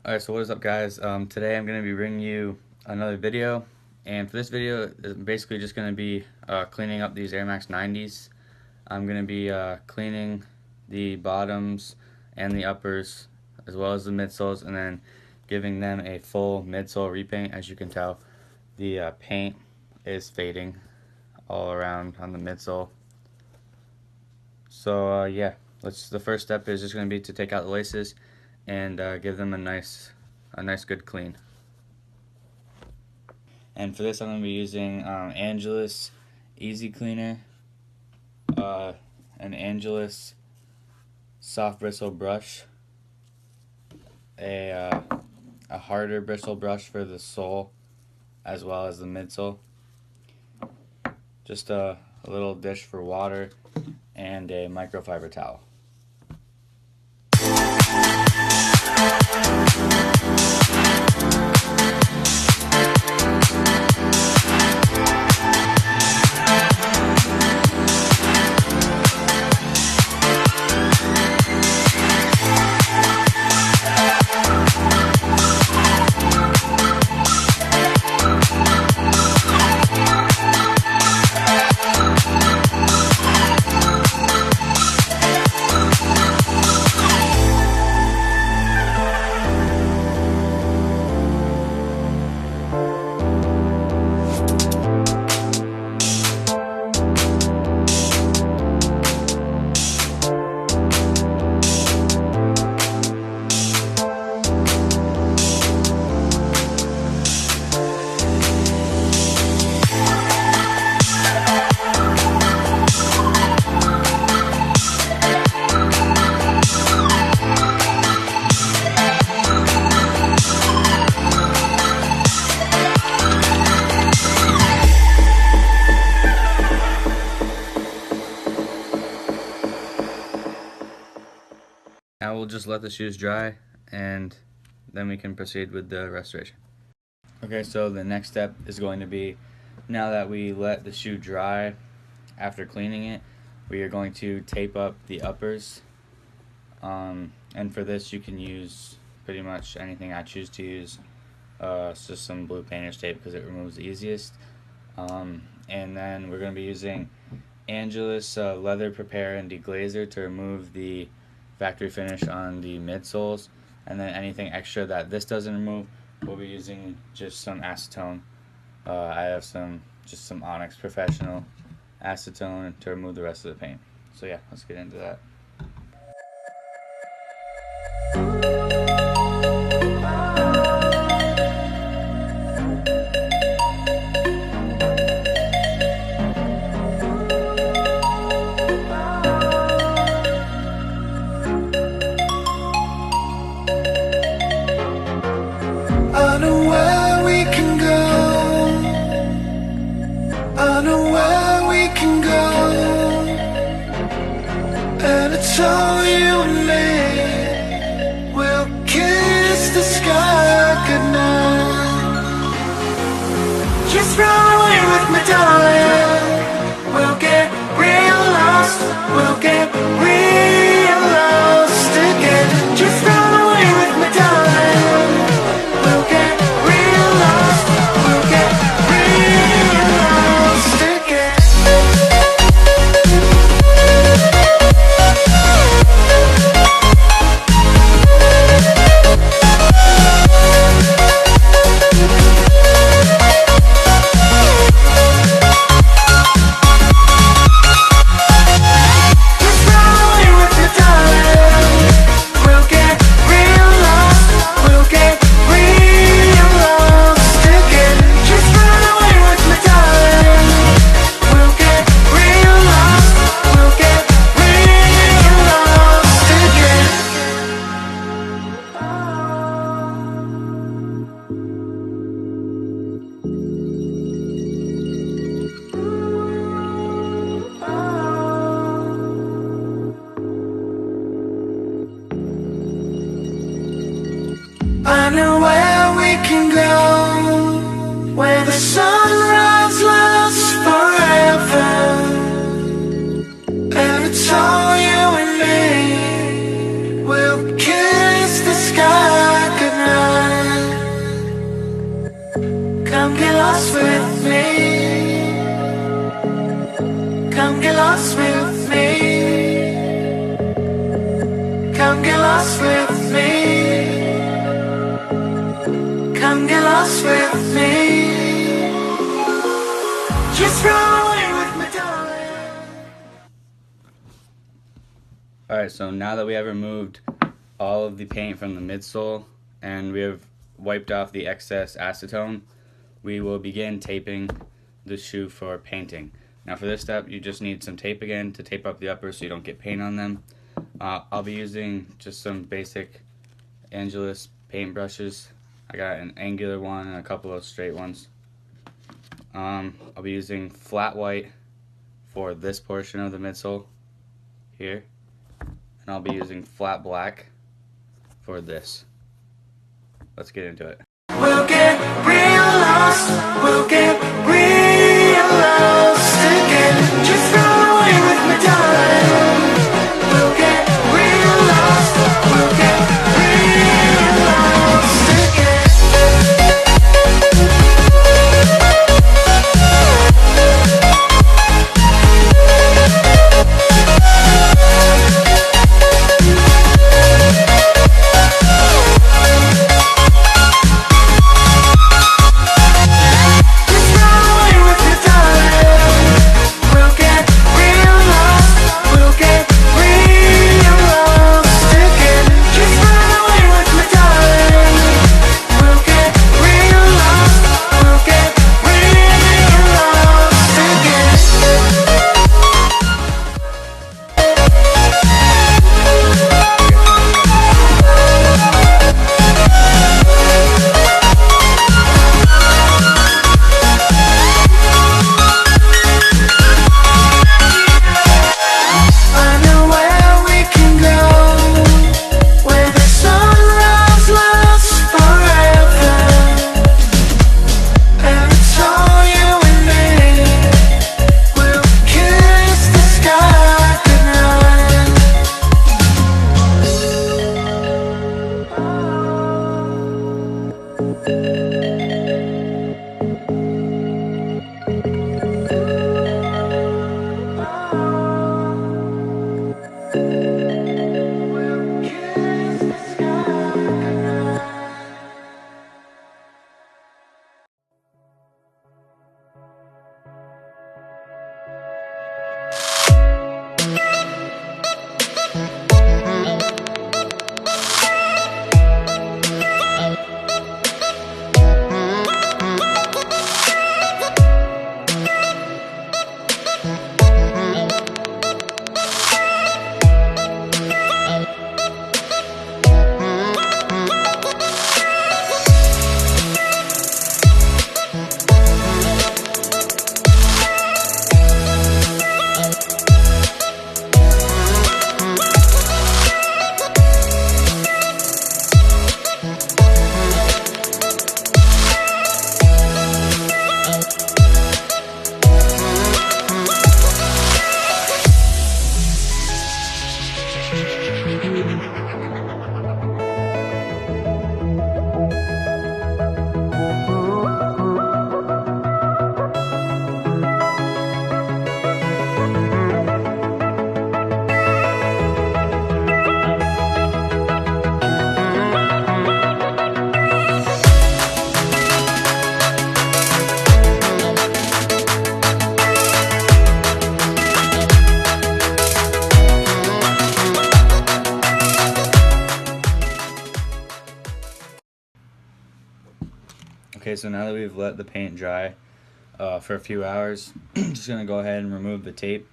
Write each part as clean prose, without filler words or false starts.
Alright, so what is up guys? Today I'm going to be bringing you another video, and for this video it's basically just going to be cleaning up these Air Max 90s. I'm going to be cleaning the bottoms and the uppers as well as the midsoles, and then giving them a full midsole repaint. As you can tell, the paint is fading all around on the midsole. So yeah, the first step is just going to be to take out the laces and give them a nice good clean. And for this I'm going to be using Angelus Easy Cleaner, an Angelus soft bristle brush, a harder bristle brush for the sole as well as the midsole, just a little dish for water, and a microfiber towel. Now we'll just let the shoes dry, and then we can proceed with the restoration. Okay, so the next step is going to be, now that we let the shoe dry after cleaning it, we are going to tape up the uppers. And for this you can use pretty much anything I choose to use. It's just some blue painter's tape because it removes the easiest. And then we're going to be using Angelus Leather Prepare and Deglazer to remove the factory finish on the midsoles, and then anything extra that this doesn't remove, we'll be using just some acetone. I have some Onyx Professional acetone to remove the rest of the paint. So yeah, let's get into that. I know where we can go. I know where we can go. And it's all you and me. We'll kiss the sky goodnight. Just run away with me, darling. We'll get real lost. We'll get real lost again. Just run away with me, darling. We'll get real lost. We'll get real lost again. Just run away with me, darling. We'll get real lost. We'll get real lost again. Just run away with me, darling. We'll get real lost. We'll get real lost again. I know where we can go, where the sunrise lasts forever. And it's all you and me. We'll kiss the sky goodnight. Come get lost with me. Come get lost with me. Come get lost with me. Come get lost with me. Just run away with me, darling. Alright, so now that we have removed all of the paint from the midsole and we have wiped off the excess acetone, we will begin taping the shoe for painting. Now for this step, you just need some tape again to tape up the uppers so you don't get paint on them. I'll be using just some basic Angelus paint brushes. I got an angular one and a couple of straight ones. I'll be using flat white for this portion of the midsole here, and I'll be using flat black for this. Let's get into it. We'll get real lost. We'll get real lost again. Just run away with me, darling. We'll get real lost. We'll get real lost again. Okay, so now that we've let the paint dry for a few hours, I'm just going to go ahead and remove the tape,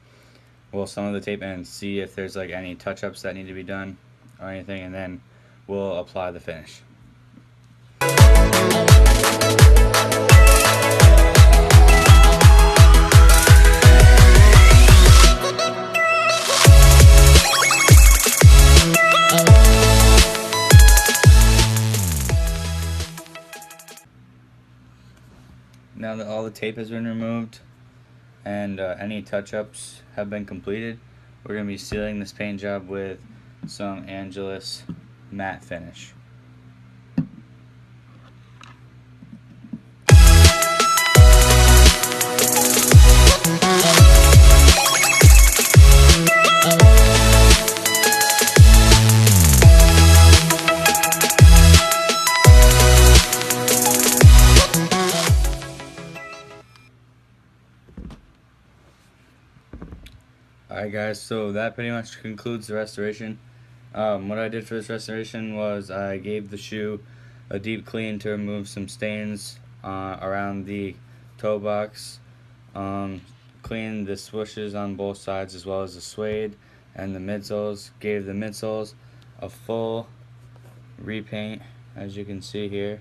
well, some of the tape, and see if there's like any touch-ups that need to be done or anything, and then we'll apply the finish. Now that all the tape has been removed and any touch-ups have been completed, we're going to be sealing this paint job with some Angelus matte finish. Alright guys, so that pretty much concludes the restoration. What I did for this restoration was I gave the shoe a deep clean to remove some stains around the toe box. Cleaned the swooshes on both sides as well as the suede and the midsoles. Gave the midsoles a full repaint, as you can see here.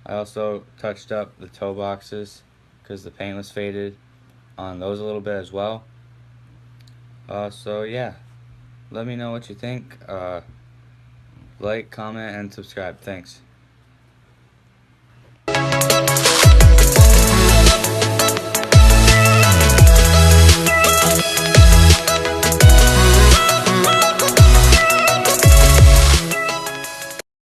I also touched up the toe boxes because the paint was faded on those a little bit as well. So yeah, let me know what you think. Like, comment, and subscribe. Thanks.